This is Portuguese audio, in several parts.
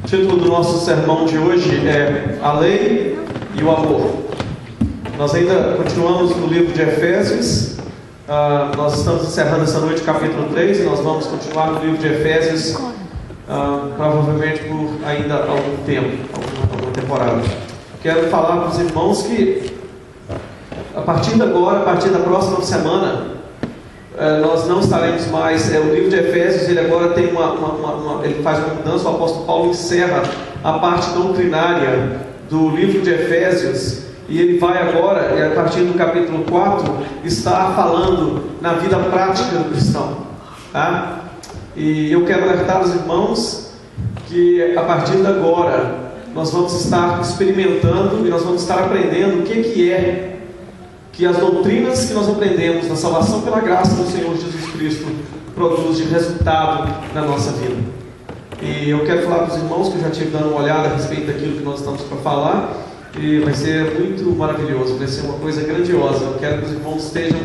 O título do nosso sermão de hoje é A Lei e o Amor. Nós ainda continuamos no livro de Efésios. Nós estamos encerrando essa noite o capítulo 3 e nós vamos continuar no livro de Efésios provavelmente por ainda algum tempo, alguma temporada. Quero falar para os irmãos que a partir de agora, a partir da próxima semana, nós não estaremos mais. O livro de Efésios, ele agora tem ele faz uma mudança. O apóstolo Paulo encerra a parte doutrinária do livro de Efésios e ele vai agora, a partir do capítulo 4, estar falando na vida prática do cristão, tá? E eu quero alertar os irmãos que a partir de agora nós vamos estar experimentando e nós vamos estar aprendendo o que é que as doutrinas que nós aprendemos na salvação pela graça do Senhor Jesus Cristo produz de resultado na nossa vida. E eu quero falar para os irmãos que eu já estive dando uma olhada a respeito daquilo que nós estamos para falar, e vai ser muito maravilhoso, vai ser uma coisa grandiosa. Eu quero que os irmãos estejam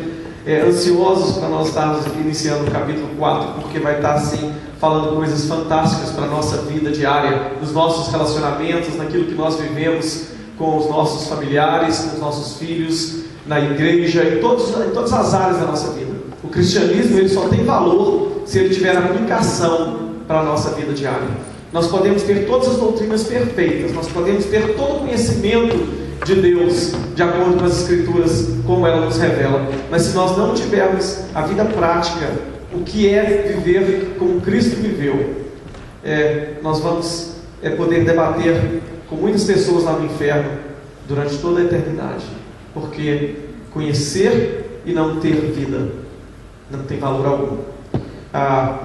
ansiosos para nós estarmos iniciando o capítulo 4, porque vai estar assim falando coisas fantásticas para a nossa vida diária, nos nossos relacionamentos, naquilo que nós vivemos com os nossos familiares, com os nossos filhos, na igreja, em todas as áreas da nossa vida. O cristianismo, ele só tem valor se ele tiver aplicação para a nossa vida diária. Nós podemos ter todas as doutrinas perfeitas, nós podemos ter todo o conhecimento de Deus, de acordo com as Escrituras, como ela nos revela, mas se nós não tivermos a vida prática, o que é viver como Cristo viveu, nós vamos poder debater com muitas pessoas lá no inferno durante toda a eternidade. Porque conhecer e não ter vida não tem valor algum.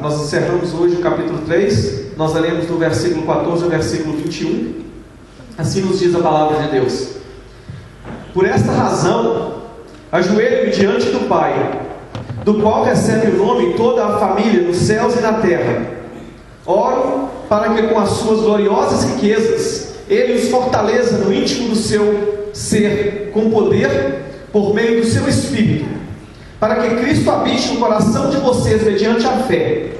Nós encerramos hoje o capítulo 3. Nós leremos do versículo 14 ao versículo 21. Assim nos diz a palavra de Deus: Por esta razão, ajoelho-me diante do Pai, do qual recebe o nome toda a família nos céus e na terra. Oro para que com as suas gloriosas riquezas Ele os fortaleça no íntimo do seu ser, com poder, por meio do seu Espírito, para que Cristo habite no coração de vocês mediante a fé.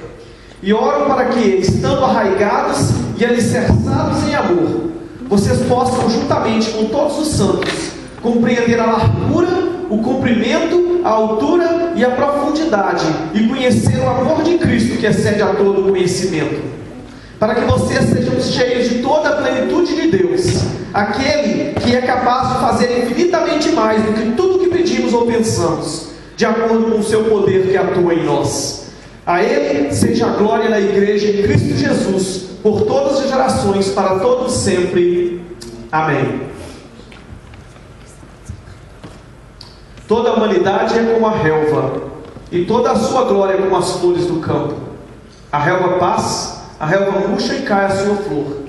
E oro para que, estando arraigados e alicerçados em amor, vocês possam, juntamente com todos os santos, compreender a largura, o comprimento, a altura e a profundidade, e conhecer o amor de Cristo, que excede a todo o conhecimento, para que vocês sejam cheios de toda a plenitude de Deus, aquele que é capaz de fazer infinitamente mais do que tudo que pedimos ou pensamos, de acordo com o seu poder que atua em nós. A Ele seja a glória na igreja em Cristo Jesus, por todas as gerações, para todos sempre. Amém. Toda a humanidade é como a relva, e toda a sua glória como as flores do campo. A relva passa, a relva murcha e cai a sua flor,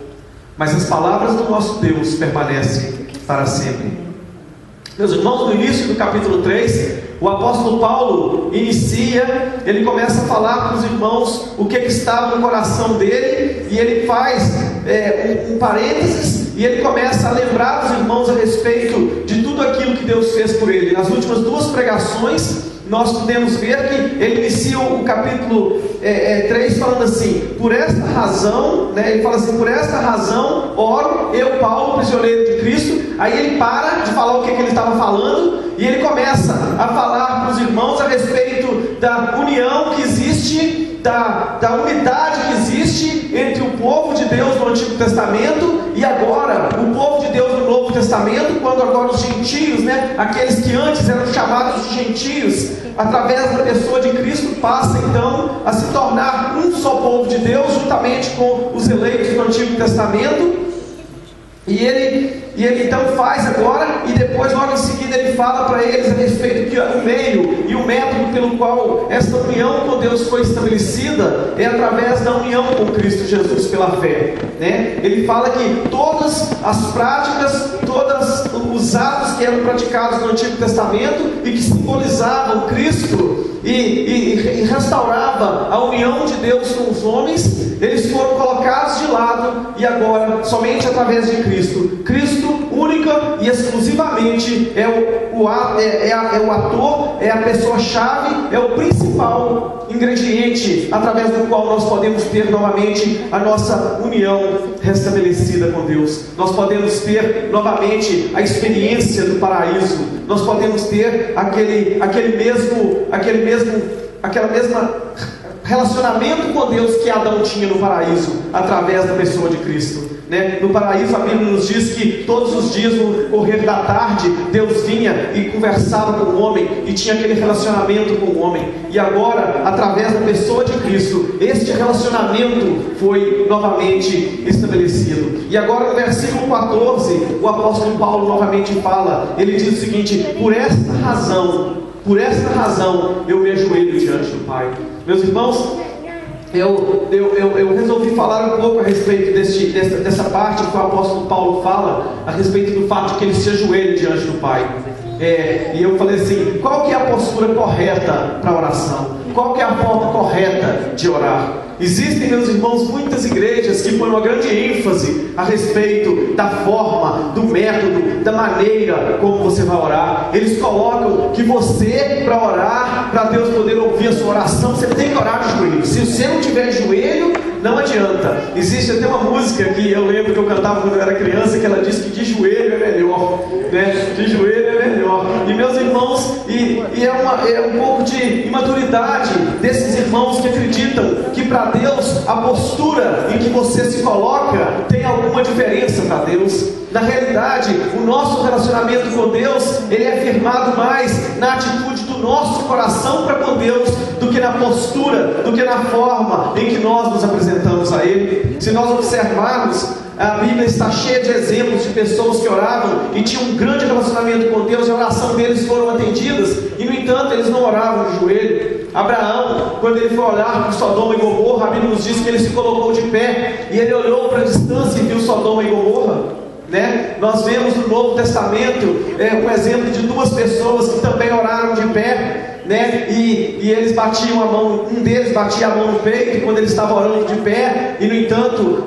mas as palavras do nosso Deus permanecem para sempre. Meus irmãos, no início do capítulo 3, o apóstolo Paulo ele começa a falar para os irmãos o que estava no coração dele, e ele faz um parênteses, e ele começa a lembrar os irmãos a respeito de tudo aquilo que Deus fez por ele. Nas últimas duas pregações, nós podemos ver que ele inicia o capítulo 3 falando assim: por esta razão, ele fala assim: por esta razão oro, eu, Paulo, prisioneiro de Cristo. Aí ele para de falar o que ele estava falando, e ele começa a falar para os irmãos a respeito da união que existe, da unidade que existe entre o povo de Deus no Antigo Testamento e agora o povo de Deus no Novo Testamento, quando agora os gentios, aqueles que antes eram chamados de gentios, através da pessoa de Cristo, passam então a se tornar um só povo de Deus, juntamente com os eleitos do Antigo Testamento. E ele então faz agora, e depois logo em seguida ele fala para eles a respeito que o meio e o método pelo qual esta união com Deus foi estabelecida é através da união com Cristo Jesus pela fé, Ele fala que todas as práticas, todos os atos que eram praticados no Antigo Testamento e que simbolizavam Cristo e restaurava a união de Deus com os homens, eles foram colocados de lado, e agora somente através de Cristo única e exclusivamente é o ator, é a pessoa-chave, é o principal ingrediente através do qual nós podemos ter novamente a nossa união restabelecida com Deus. Nós podemos ter novamente a experiência do paraíso. Nós podemos ter aquele mesmo relacionamento com Deus que Adão tinha no paraíso, através da pessoa de Cristo. No paraíso, a Bíblia nos diz que todos os dias, no correr da tarde, Deus vinha e conversava com o homem e tinha aquele relacionamento com o homem. E agora, através da pessoa de Cristo, este relacionamento foi novamente estabelecido. E agora, no versículo 14, o apóstolo Paulo novamente fala. Ele diz o seguinte: por esta razão eu me ajoelho diante do Pai. Meus irmãos, eu resolvi falar um pouco a respeito dessa parte que o apóstolo Paulo fala a respeito do fato de que ele se ajoelha diante do Pai. E eu falei assim: qual que é a postura correta para a oração? Qual que é a forma correta de orar? Existem, meus irmãos, muitas igrejas que põem uma grande ênfase a respeito da forma, do método, da maneira como você vai orar. Eles colocam que você, para orar, para Deus poder ouvir a sua oração, você tem que orar de joelho. Se você não tiver de joelho, não adianta. Existe até uma música que eu lembro que eu cantava quando eu era criança, que ela diz que de joelho é melhor, De joelho é melhor. E meus irmãos, é um pouco de imaturidade desses irmãos que acreditam que para Deus a postura em que você se coloca tem alguma diferença para Deus. Na realidade, o nosso relacionamento com Deus, ele é firmado mais na atitude do nosso coração para com Deus, do que na postura, do que na forma em que nós nos apresentamos a Ele. Se nós observarmos, a Bíblia está cheia de exemplos de pessoas que oravam e tinham um grande relacionamento com Deus, e a oração deles foram atendidas, e no entanto eles não oravam de joelho. Abraão, quando ele foi olhar para Sodoma e Gomorra, a Bíblia nos diz que ele se colocou de pé, e ele olhou para a distância e viu Sodoma e Gomorra. Nós vemos no Novo Testamento um exemplo de duas pessoas que também oraram de pé, e eles batiam a mão. Um deles batia a mão no peito quando ele estava orando de pé, e no entanto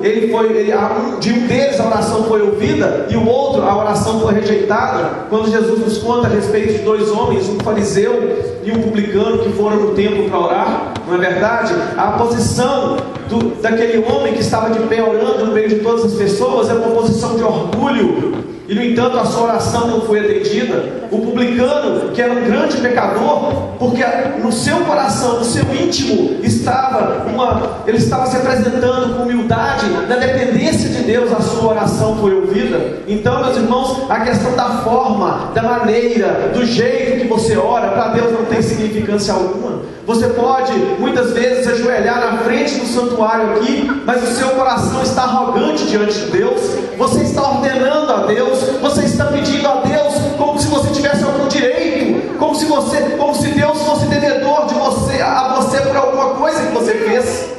de um deles a oração foi ouvida, e o outro a oração foi rejeitada. Quando Jesus nos conta a respeito de dois homens, um fariseu e um publicano, que foram no templo para orar, não é verdade? A posição daquele homem que estava de pé orando no meio de todas as pessoas era uma posição de orgulho, e no entanto a sua oração não foi atendida. O publicano, que era um grande pecador, porque no seu coração, no seu íntimo, ele estava se apresentando com humildade, na dependência de Deus, a sua oração foi ouvida. Então, meus irmãos, a questão da forma, da maneira, do jeito que você ora, para Deus não tem significância alguma. Você pode muitas vezes ajoelhar na frente do santuário aqui, mas o seu coração está arrogante diante de Deus. Você está ordenando a Deus, você está pedindo a Deus como se você tivesse algum direito, como se Deus fosse devedor a você por alguma coisa que você fez.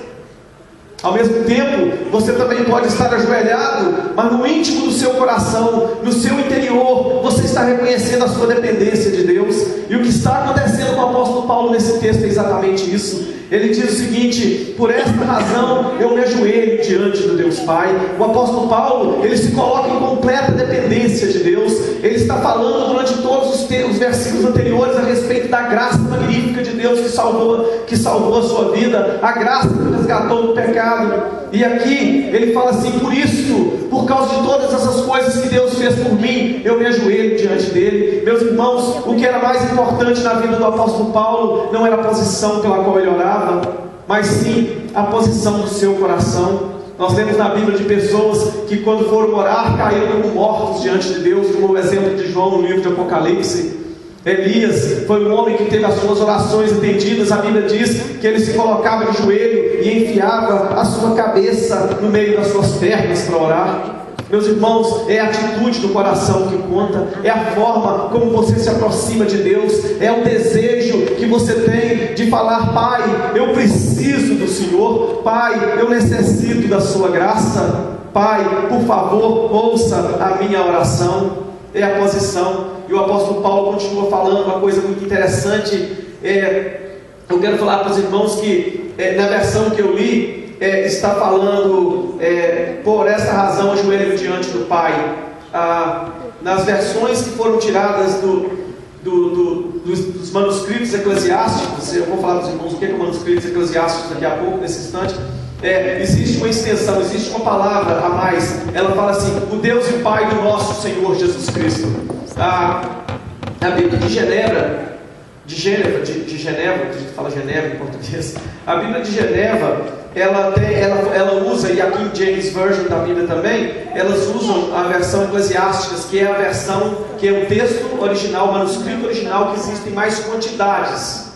Ao mesmo tempo, você também pode estar ajoelhado, mas no íntimo do seu coração, no seu interior, você está reconhecendo a sua dependência de Deus. E o que está acontecendo com o apóstolo Paulo nesse texto é exatamente isso. Ele diz o seguinte: por esta razão eu me ajoelho diante do Deus Pai. O apóstolo Paulo, ele se coloca em completa dependência de Deus. Ele está falando durante todos os versículos anteriores a respeito da graça magnífica de Deus que salvou a sua vida, a graça que resgatou do pecado. E aqui ele fala assim: por isso, por causa de todas essas coisas que Deus fez por mim, eu me ajoelho diante dele. Meus irmãos, o que era mais importante na vida do apóstolo Paulo não era a posição pela qual ele orava, mas sim a posição do seu coração. Nós lemos na Bíblia de pessoas que, quando foram orar, caíram como mortos diante de Deus, como o exemplo de João no livro de Apocalipse. Elias foi um homem que teve as suas orações atendidas. A Bíblia diz que ele se colocava de joelho e enfiava a sua cabeça no meio das suas pernas para orar. Meus irmãos, é a atitude do coração que conta, é a forma como você se aproxima de Deus, é o desejo que você tem de falar: Pai, eu preciso do Senhor, Pai, eu necessito da sua graça, Pai, por favor, ouça a minha oração. É a posição. E o apóstolo Paulo continua falando uma coisa muito interessante. Eu quero falar para os irmãos que na versão que eu li, está falando por esta razão ajoelho diante do Pai. nas versões que foram tiradas dos manuscritos eclesiásticos, eu vou falar para os irmãos o que é manuscritos eclesiásticos daqui a pouco, nesse instante. Existe uma extensão, existe uma palavra a mais. Ela fala assim: o Deus e Pai do nosso Senhor Jesus Cristo. A Bíblia de Genebra, a gente fala Genebra em português. A Bíblia de Genebra, ela usa, e a King James Version da Bíblia também, elas usam a versão eclesiásticas, que é a versão, que é o texto original, o manuscrito original, que existem mais quantidades.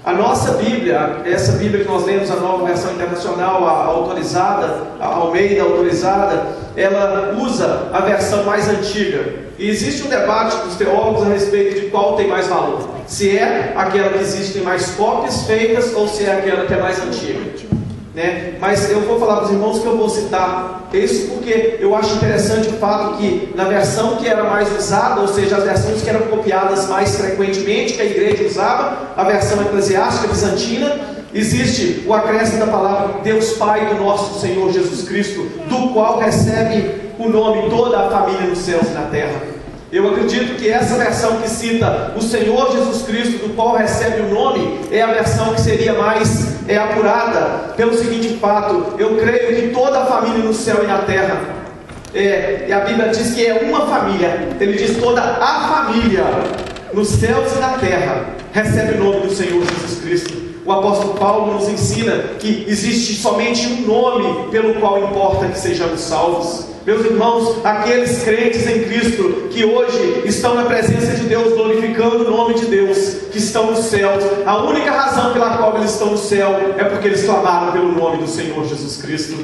A nossa Bíblia, essa Bíblia que nós lemos, a nova versão internacional, a autorizada, a Almeida autorizada, ela usa a versão mais antiga. E existe um debate dos teólogos a respeito de qual tem mais valor. Se é aquela que existem mais cópias feitas ou se é aquela que é mais antiga. Mas eu vou falar para os irmãos que eu vou citar isso porque eu acho interessante o fato que na versão que era mais usada, ou seja, as versões que eram copiadas mais frequentemente, que a igreja usava, a versão eclesiástica bizantina, existe o acréscimo da palavra Deus Pai do nosso Senhor Jesus Cristo, do qual recebe o nome toda a família nos céus e na terra. Eu acredito que essa versão que cita o Senhor Jesus Cristo, do qual recebe o nome, é a versão que seria mais apurada, pelo seguinte fato: eu creio que toda a família no céu e na terra, e a Bíblia diz que é uma família, ele diz toda a família nos céus e na terra recebe o nome do Senhor Jesus Cristo. O apóstolo Paulo nos ensina que existe somente um nome pelo qual importa que sejamos salvos. Meus irmãos, aqueles crentes em Cristo que hoje estão na presença de Deus, glorificando o nome de Deus, que estão no céu, a única razão pela qual eles estão no céu é porque eles clamaram pelo nome do Senhor Jesus Cristo.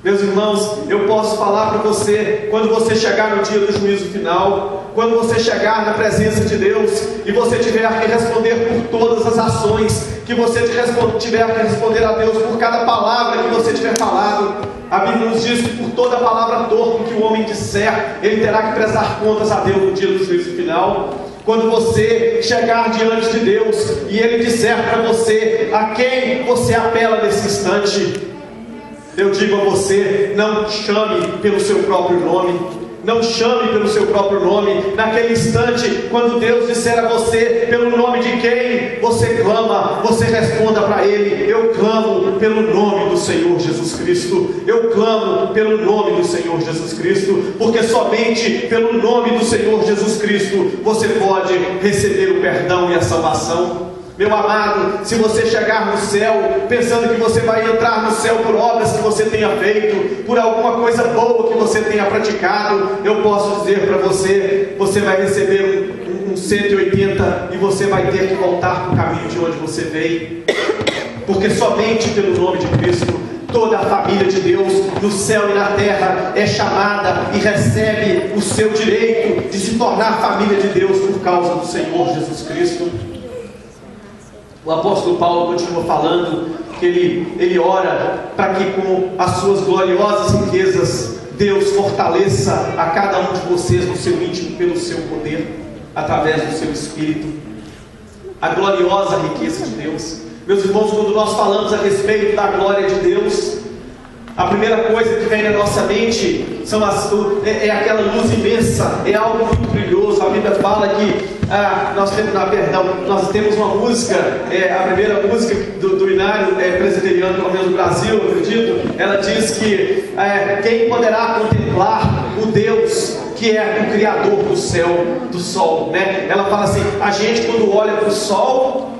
Meus irmãos, eu posso falar para você, quando você chegar no dia do juízo final, quando você chegar na presença de Deus e você tiver que responder por todas as ações, que você tiver que responder a Deus por cada palavra que você tiver falado, a Bíblia nos diz que por toda palavra torpe que o homem disser, ele terá que prestar contas a Deus no dia do juízo final. Quando você chegar diante de Deus e Ele disser para você a quem você apela nesse instante, eu digo a você: não chame pelo seu próprio nome. Não chame pelo seu próprio nome. Naquele instante, quando Deus disser a você pelo nome de quem você clama, você responda para Ele: eu clamo pelo nome do Senhor Jesus Cristo. Eu clamo pelo nome do Senhor Jesus Cristo, porque somente pelo nome do Senhor Jesus Cristo você pode receber o perdão e a salvação. Meu amado, se você chegar no céu pensando que você vai entrar no céu por obras que você tenha feito, por alguma coisa boa que você tenha praticado, eu posso dizer para você: você vai receber um 180 e você vai ter que voltar para o caminho de onde você veio, porque somente pelo nome de Cristo toda a família de Deus no céu e na terra é chamada e recebe o seu direito de se tornar família de Deus por causa do Senhor Jesus Cristo. O apóstolo Paulo continua falando que ele ora para que com as suas gloriosas riquezas Deus fortaleça a cada um de vocês no seu íntimo pelo seu poder, através do seu Espírito. A gloriosa riqueza de Deus. Meus irmãos, quando nós falamos a respeito da glória de Deus, a primeira coisa que vem na nossa mente é aquela luz imensa, é algo muito brilhoso. A Bíblia fala que nós temos uma música, a primeira música do Inário presbiteriano, pelo menos no Brasil, eu acredito. Ela diz que quem poderá contemplar o Deus que é o Criador do céu, do sol, né? Ela fala assim: a gente, quando olha para o sol,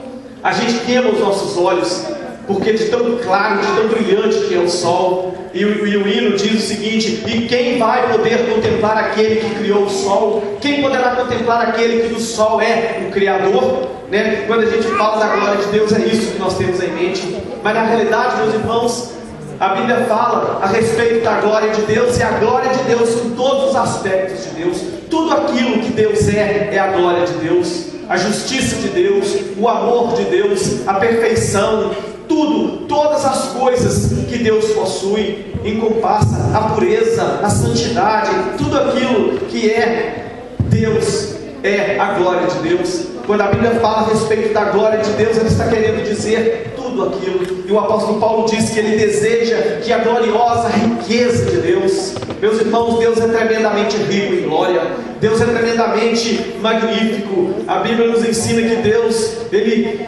a gente queima os nossos olhos, porque de tão claro, de tão brilhante que é o sol. E o hino diz o seguinte: e quem vai poder contemplar aquele que criou o sol? Quem poderá contemplar aquele que do sol é o Criador? Né? Quando a gente fala da glória de Deus, é isso que nós temos em mente. Mas na realidade, meus irmãos, a Bíblia fala a respeito da glória de Deus, e a glória de Deus em todos os aspectos de Deus. Tudo aquilo que Deus é a glória de Deus. A justiça de Deus, o amor de Deus, a perfeição, tudo, todas as coisas que Deus possui, encompassa a pureza, a santidade, tudo aquilo que é Deus, é a glória de Deus. Quando a Bíblia fala a respeito da glória de Deus, ela está querendo dizer tudo tudo aquilo. E o apóstolo Paulo diz que ele deseja que a gloriosa riqueza de Deus, meus irmãos, Deus é tremendamente rico em glória, Deus é tremendamente magnífico. A Bíblia nos ensina que Deus, Ele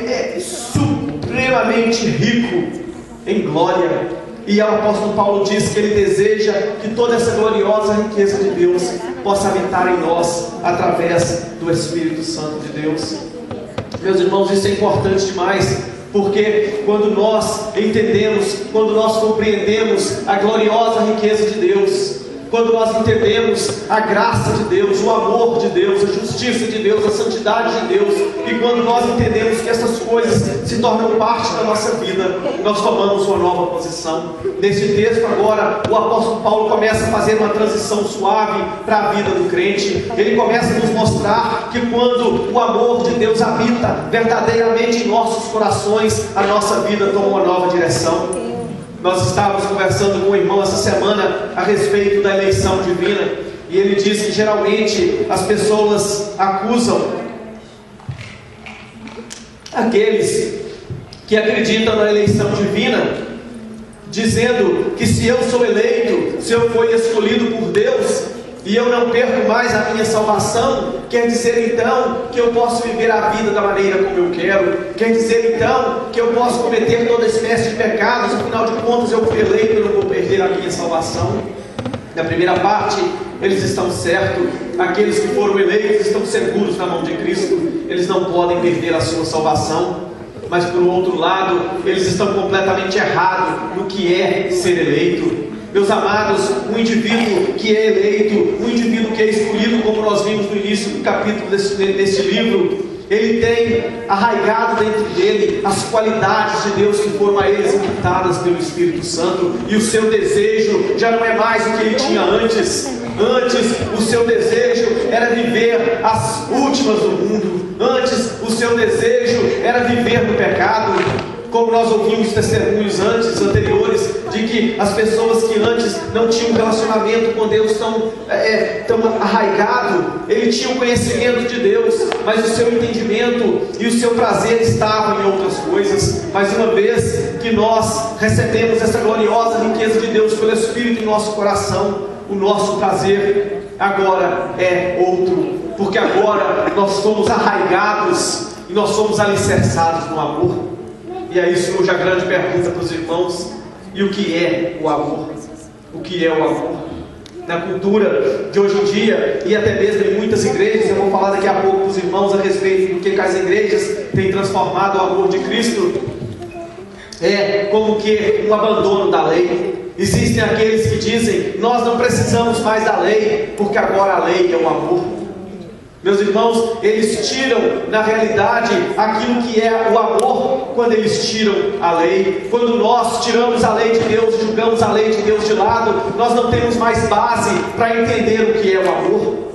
é supremamente rico em glória. E o apóstolo Paulo diz que ele deseja que toda essa gloriosa riqueza de Deus possa habitar em nós através do Espírito Santo de Deus. Meus irmãos, isso é importante demais, porque quando nós entendemos, quando nós compreendemos a gloriosa riqueza de Deus, quando nós entendemos a graça de Deus, o amor de Deus, a justiça de Deus, a santidade de Deus, e quando nós entendemos que essas coisas se tornam parte da nossa vida, nós tomamos uma nova posição. Nesse texto agora, o apóstolo Paulo começa a fazer uma transição suave para a vida do crente. Ele começa a nos mostrar que quando o amor de Deus habita verdadeiramente em nossos corações, a nossa vida toma uma nova direção. Nós estávamos conversando com o irmão essa semana a respeito da eleição divina, e ele diz que geralmente as pessoas acusam aqueles que acreditam na eleição divina, dizendo que se eu sou eleito, se eu fui escolhido por Deus e eu não perco mais a minha salvação, quer dizer então que eu posso viver a vida da maneira como eu quero, quer dizer então que eu posso cometer toda espécie de pecados, afinal de contas eu fui eleito e eu não vou perder a minha salvação. Na primeira parte, eles estão certos, aqueles que foram eleitos estão seguros na mão de Cristo, eles não podem perder a sua salvação. Mas por outro lado, eles estão completamente errados no que é ser eleito. Meus amados, um indivíduo que é eleito, um indivíduo que é escolhido, como nós vimos no início do capítulo deste livro, ele tem arraigado dentro dele as qualidades de Deus que foram a eles imputadas pelo Espírito Santo, e o seu desejo já não é mais o que ele tinha antes. Antes o seu desejo era viver as últimas do mundo, antes o seu desejo era viver no pecado. Como nós ouvimos testemunhos anteriores, de que as pessoas que antes não tinham um relacionamento com Deus tão arraigado, ele tinha o conhecimento de Deus, mas o seu entendimento e o seu prazer estavam em outras coisas. Mas uma vez que nós recebemos essa gloriosa riqueza de Deus pelo Espírito em nosso coração, o nosso prazer agora é outro, porque agora nós somos arraigados e nós somos alicerçados no amor. E aí surge a grande pergunta para os irmãos: e o que é o amor? O que é o amor? Na cultura de hoje em dia, e até mesmo em muitas igrejas, eu vou falar daqui a pouco para os irmãos a respeito do que as igrejas têm transformado o amor de Cristo, é como que um abandono da lei. Existem aqueles que dizem: nós não precisamos mais da lei, porque agora a lei é o amor. Meus irmãos, eles tiram na realidade aquilo que é o amor quando eles tiram a lei. Quando nós tiramos a lei de Deus e julgamos a lei de Deus de lado, nós não temos mais base para entender o que é o amor.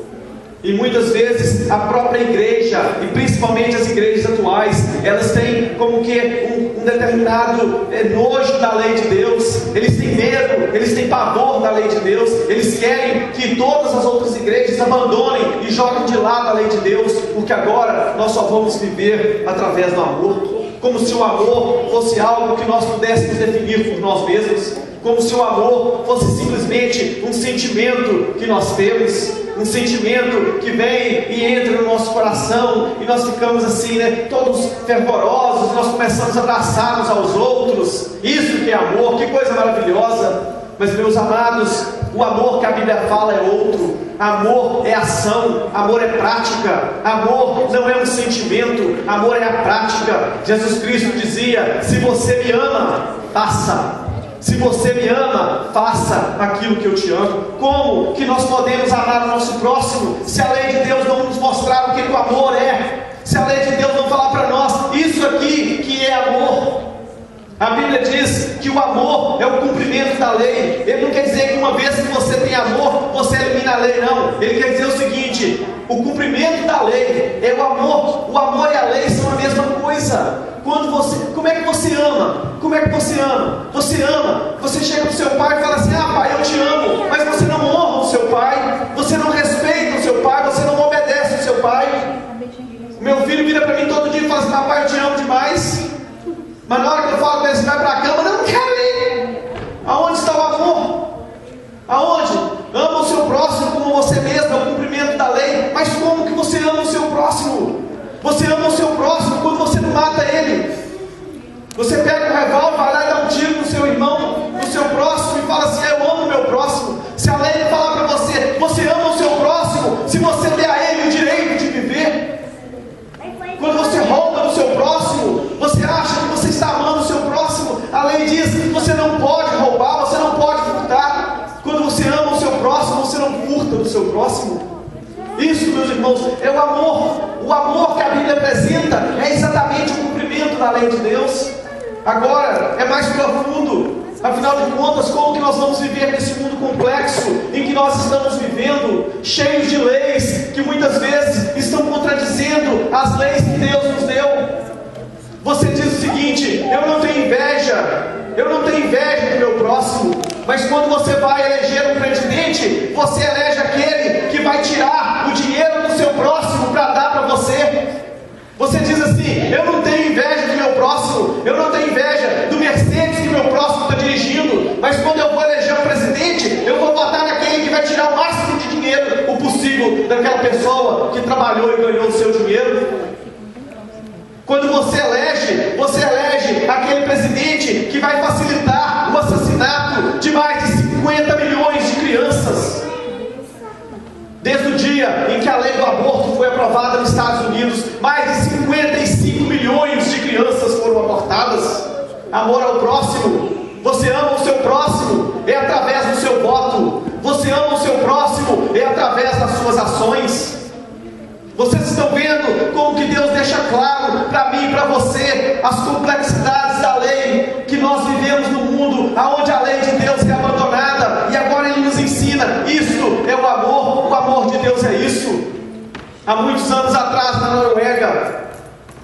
E muitas vezes a própria igreja, e principalmente as igrejas atuais, elas têm como que um determinado nojo da lei de Deus. Eles têm medo, eles têm pavor da lei de Deus. Eles querem que todas as outras igrejas abandonem e joguem de lado a lei de Deus, porque agora nós só vamos viver através do amor. Como se o amor fosse algo que nós pudéssemos definir por nós mesmos, como se o amor fosse simplesmente um sentimento que nós temos, um sentimento que vem e entra no nosso coração, e nós ficamos assim, todos fervorosos, nós começamos a abraçar uns aos outros. Isso que é amor, que coisa maravilhosa. Mas, meus amados, o amor que a Bíblia fala é outro. Amor é ação, amor é prática. Amor não é um sentimento, amor é a prática. Jesus Cristo dizia: se você me ama, faça. Se você me ama, faça aquilo que eu te amo. Como que nós podemos amar o nosso próximo se a lei de Deus não nos mostrar o que o amor é? Se a lei de Deus não falar para nós isso aqui que é amor? A Bíblia diz que o amor é o cumprimento da lei. Ele não quer dizer que uma vez que você tem amor, você elimina a lei, não. Ele quer dizer o seguinte: o cumprimento da lei é o amor. O amor e a lei são a mesma coisa. Como é que você ama? Como é que você ama? Você ama, você chega para o seu pai e fala assim: ah, pai, eu te amo. Mas você não honra o seu pai, você não respeita o seu pai, você não obedece o seu pai. Meu filho vira para mim todo dia e fala assim: papai, eu te amo isso, meus irmãos, é o amor. O amor que a Bíblia apresenta é exatamente o cumprimento da lei de Deus. Agora, é mais profundo. Afinal de contas, como que nós vamos viver nesse mundo complexo em que nós estamos vivendo, cheios de leis que muitas vezes estão contradizendo as leis que Deus nos deu? Você diz o seguinte: eu não tenho inveja do meu próximo. Mas quando você vai eleger um presidente, você elege aquele que vai tirar o dinheiro do seu próximo para dar para você. Você diz assim: eu não tenho inveja do meu próximo, eu não tenho inveja do Mercedes que meu próximo está dirigindo, mas quando eu vou eleger um presidente, eu vou votar naquele que vai tirar o máximo de dinheiro possível daquela pessoa que trabalhou e ganhou o seu dinheiro. Quando você elege aquele presidente que vai facilitar o assassinato de mais de 50 milhões de crianças. Desde o dia em que a lei do aborto foi aprovada nos Estados Unidos, mais de 55 milhões de crianças foram abortadas. Amor ao próximo. Você ama o seu próximo, é através do seu voto. Você ama o seu próximo, é através das suas ações. Vocês estão vendo como que Deus deixa claro para mim e para você as complexidades da lei, que nós vivemos no mundo onde a lei de Deus é abandonada, e agora Ele nos ensina: isto é o amor de Deus é isso. Há muitos anos atrás, na Noruega,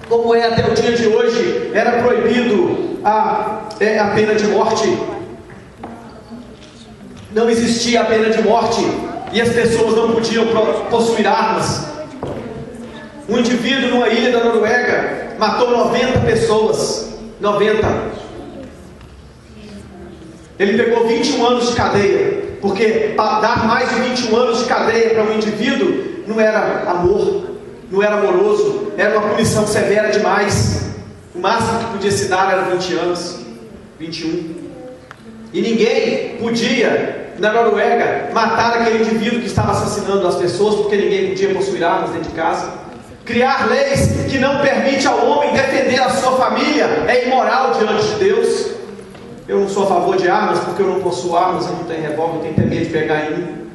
como é até o dia de hoje, era proibido a pena de morte. Não existia a pena de morte, e as pessoas não podiam possuir armas. Um indivíduo numa ilha da Noruega matou 90 pessoas. 90. Ele pegou 21 anos de cadeia, porque dar mais de 21 anos de cadeia para um indivíduo não era amor, não era amoroso, era uma punição severa demais. O máximo que podia se dar era 20 anos, 21. E ninguém podia, na Noruega, matar aquele indivíduo que estava assassinando as pessoas, porque ninguém podia possuir armas dentro de casa. Criar leis que não permitem ao homem defender a sua família é imoral diante de Deus. Eu não sou a favor de armas, porque eu não possuo armas, eu não tenho revólver, eu tenho até medo de pegar em mim.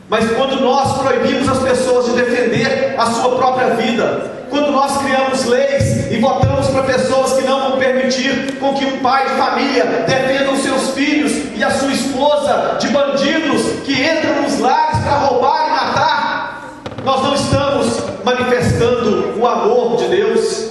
Mas quando nós proibimos as pessoas de defender a sua própria vida, quando nós criamos leis e votamos para pessoas que não vão permitir com que um pai de família defenda os seus filhos e a sua esposa de bandidos que entram nos lares para roubar e matar, nós não estamos manifestando o amor de Deus.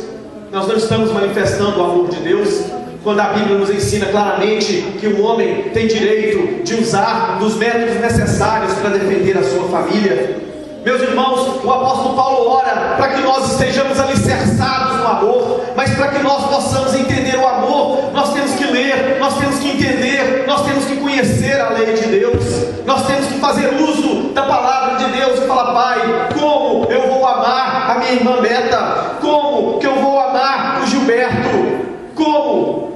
Nós não estamos manifestando o amor de Deus, quando a Bíblia nos ensina claramente que o homem tem direito de usar dos métodos necessários para defender a sua família. Meus irmãos, o apóstolo Paulo ora para que nós estejamos alicerçados no amor, mas para que nós possamos entender o amor, nós temos que ler, nós temos que entender, nós temos que conhecer a lei de Deus, nós temos que fazer uso da palavra de Deus e falar: Pai, como eu vou amar a minha irmã Beta? Como que eu vou amar o Gilberto? Como?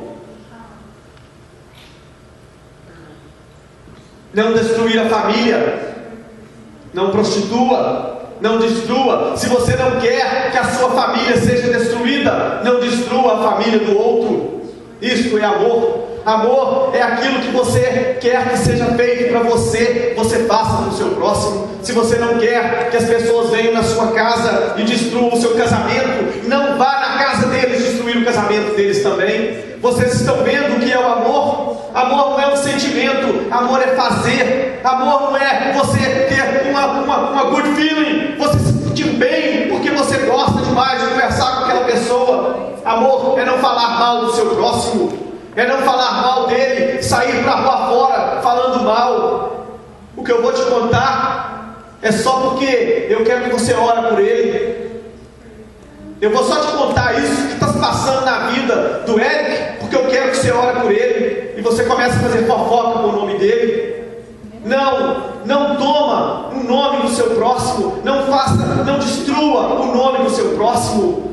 Não destruir a família. Não prostitua, não destrua. Se você não quer que a sua família seja destruída, não destrua a família do outro. Isto é amor. Amor é aquilo que você quer que seja feito para você, você faça para o seu próximo. Se você não quer que as pessoas venham na sua casa e destruam o seu casamento, não vá na casa deles destruir o casamento deles também. Vocês estão vendo o que é o amor? Amor não é um sentimento, amor é fazer. Amor não é você ter uma good feeling, você se sentir bem porque você gosta demais de conversar com aquela pessoa. Amor é não falar mal do seu próximo, é não falar mal dele, sair para a rua fora falando mal. O que eu vou te contar é só porque eu quero que você ore por ele. Eu vou só te contar isso que está se passando na vida do Eric, porque eu quero que você ore por ele, e você começa a fazer fofoca com o nome dele. Não toma o nome do seu próximo, não destrua o nome do seu próximo.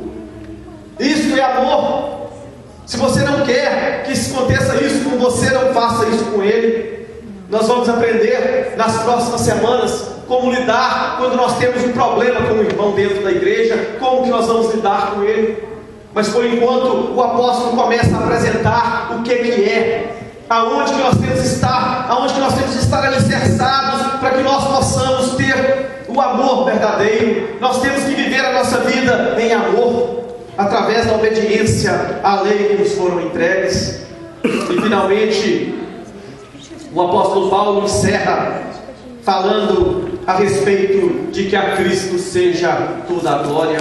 Isso é amor. Se você não quer que aconteça isso com você, não faça isso com ele. Nós vamos aprender nas próximas semanas como lidar quando nós temos um problema com um irmão dentro da igreja, como que nós vamos lidar com ele. Mas por enquanto o apóstolo começa a apresentar o que é, aonde que nós temos que estar alicerçados para que nós possamos ter o amor verdadeiro. Nós temos que viver a nossa vida em amor, através da obediência à lei que nos foram entregues. E finalmente, o apóstolo Paulo encerra falando a respeito de que a Cristo seja toda a glória,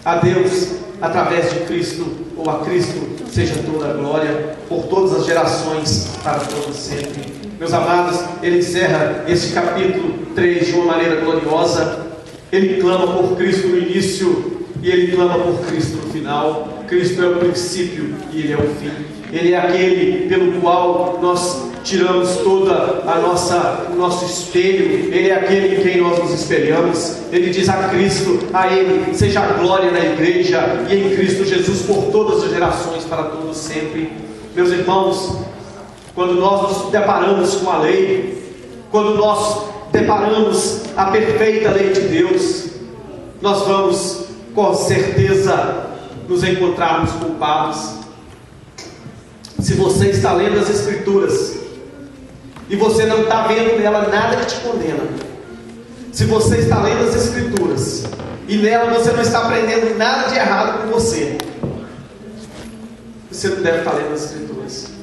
a Deus através de Cristo, ou a Cristo seja toda a glória por todas as gerações, para todos sempre. Meus amados, ele encerra este capítulo 3 de uma maneira gloriosa. Ele clama por Cristo no início e ele clama por Cristo no final. Cristo é o princípio e ele é o fim. Ele é aquele pelo qual nós tiramos toda o nosso espelho. Ele é aquele em quem nós nos espelhamos. Ele diz a Cristo, a Ele seja a glória na igreja e em Cristo Jesus por todas as gerações, para todos sempre. Meus irmãos, quando nós nos deparamos com a lei, quando nós deparamos a perfeita lei de Deus, nós vamos com certeza nos encontrarmos culpados. Se você está lendo as Escrituras e você não está vendo nela nada que te condena, se você está lendo as Escrituras e nela você não está aprendendo nada de errado com você, você não deve estar lendo as Escrituras.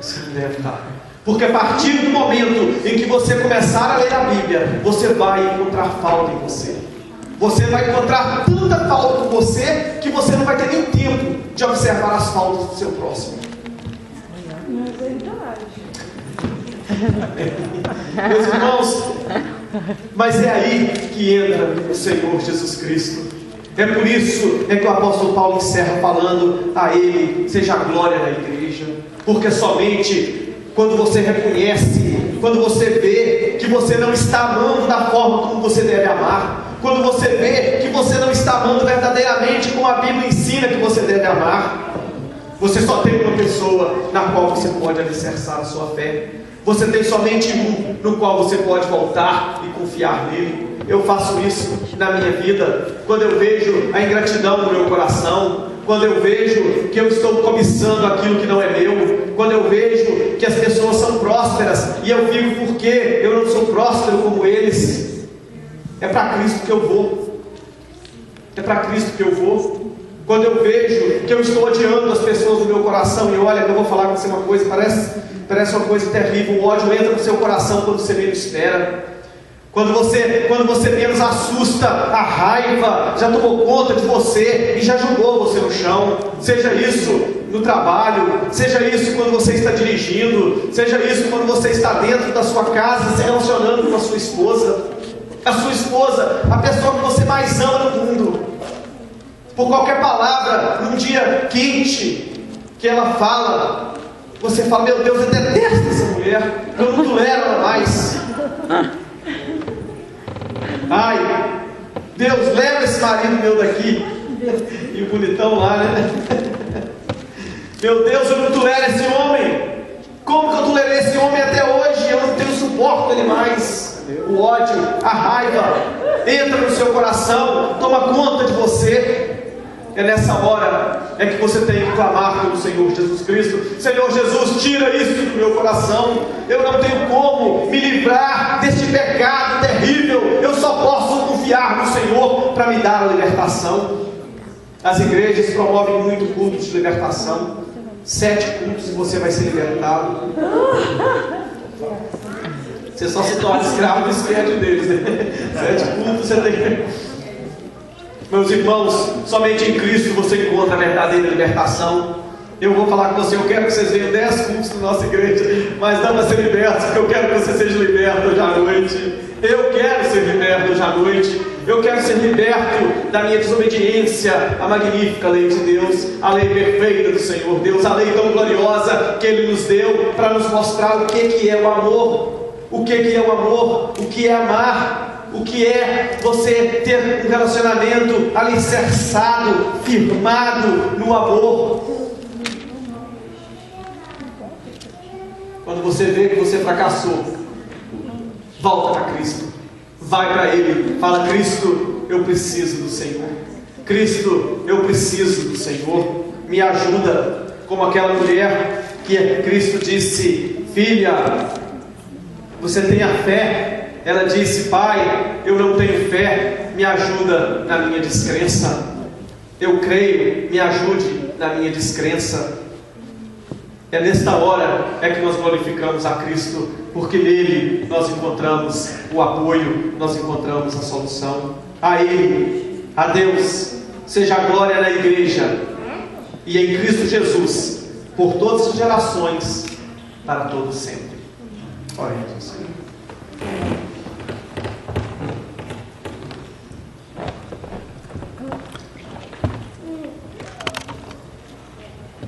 Você não deve estar. Porque a partir do momento em que você começar a ler a Bíblia, você vai encontrar falta em você. Você vai encontrar tanta falta com você que você não vai ter nem tempo de observar as faltas do seu próximo. Meus irmãos, mas é aí que entra o Senhor Jesus Cristo. É por isso que o apóstolo Paulo encerra falando a Ele seja a glória na igreja. Porque somente quando você reconhece, quando você vê que você não está amando da forma como você deve amar, quando você vê que você não está amando verdadeiramente como a Bíblia ensina que você deve amar, você só tem uma pessoa na qual você pode alicerçar a sua fé. Você tem somente um no qual você pode voltar e confiar nele. Eu faço isso na minha vida quando eu vejo a ingratidão no meu coração, quando eu vejo que eu estou cobiçando aquilo que não é meu, quando eu vejo que as pessoas são prósperas e eu fico porque eu não sou próspero como eles. É para Cristo que eu vou. É para Cristo que eu vou. Quando eu vejo que eu estou odiando as pessoas no meu coração, e olha, eu vou falar com você uma coisa, parece uma coisa terrível. O ódio entra no seu coração quando você menos espera. Quando você menos assusta, a raiva já tomou conta de você e já jogou você no chão. Seja isso no trabalho, seja isso quando você está dirigindo, seja isso quando você está dentro da sua casa se relacionando com a sua esposa. A sua esposa, a pessoa que você mais ama no mundo. Por qualquer palavra, num dia quente, que ela fala, você fala, meu Deus, eu detesto essa mulher, eu não tolero ela mais. Ai, Deus, leva esse marido meu daqui. E o bonitão lá, né? Meu Deus, eu não tolero esse homem. Como que eu tolerei esse homem até hoje? Eu não tenho suporte ele mais. O ódio, a raiva entra no seu coração, toma conta de você. É nessa hora que você tem que clamar pelo Senhor Jesus Cristo. Senhor Jesus, tira isso do meu coração. Eu não tenho como me livrar deste pecado terrível. Eu só posso confiar no Senhor para me dar a libertação. As igrejas promovem muito cultos de libertação. 7 cultos e você vai ser libertado. Você só se torna escravo do esquerdo deles, né? 7 cultos você tem que... Meus irmãos, somente em Cristo você encontra a verdadeira libertação. Eu vou falar com você, eu quero que vocês venham 10 cultos na nossa igreja, mas não vai ser liberto, porque eu quero que você seja liberto hoje à noite. Eu quero ser liberto hoje à noite. Eu quero ser liberto da minha desobediência à magnífica lei de Deus, a lei perfeita do Senhor Deus, a lei tão gloriosa que Ele nos deu para nos mostrar o que é o amor, o que é o amor, o que é amar. O que é você ter um relacionamento alicerçado, firmado no amor. Quando você vê que você fracassou, volta para Cristo. Vai para Ele, fala, Cristo, eu preciso do Senhor. Cristo, eu preciso do Senhor. Me ajuda, como aquela mulher que Cristo disse, filha, você tem a fé, ela disse: Pai, eu não tenho fé, me ajuda na minha descrença. Eu creio, me ajude na minha descrença. É nesta hora que nós glorificamos a Cristo, porque nele nós encontramos o apoio, nós encontramos a solução. A Ele, a Deus, seja a glória na igreja e em Cristo Jesus, por todas as gerações, para todos sempre. Oremos, Senhor.